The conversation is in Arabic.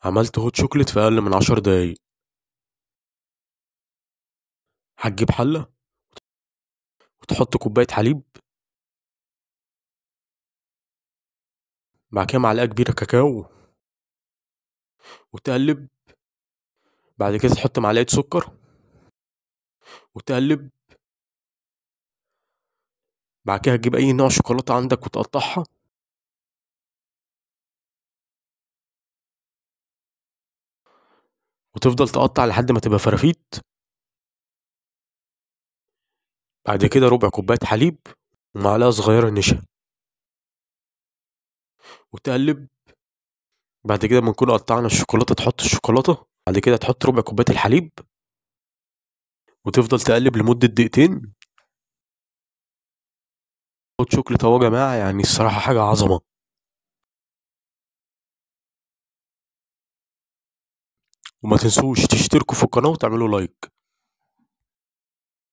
عملت هوت شوكليت في أقل من 10 دقايق. هتجيب حلة وتحط كوباية حليب، بعد كده معلقة كبيرة كاكاو وتقلب. بعد كده تحط معلقة سكر وتقلب. بعد كده هتجيب أي نوع شوكولاتة عندك وتقطعها، وتفضل تقطع لحد ما تبقى فرافيت. بعد كده ربع كوباية حليب ومعلقة صغيرة نشا وتقلب. بعد كده بنكون قطعنا الشوكولاتة تحط الشوكولاتة، بعد كده تحط ربع كوباية الحليب وتفضل تقلب لمدة دقيقتين. هوت شوكليت اهو يا جماعة، يعني الصراحة حاجة عظمة. وما تنسوش تشتركوا في القناة وتعملوا لايك.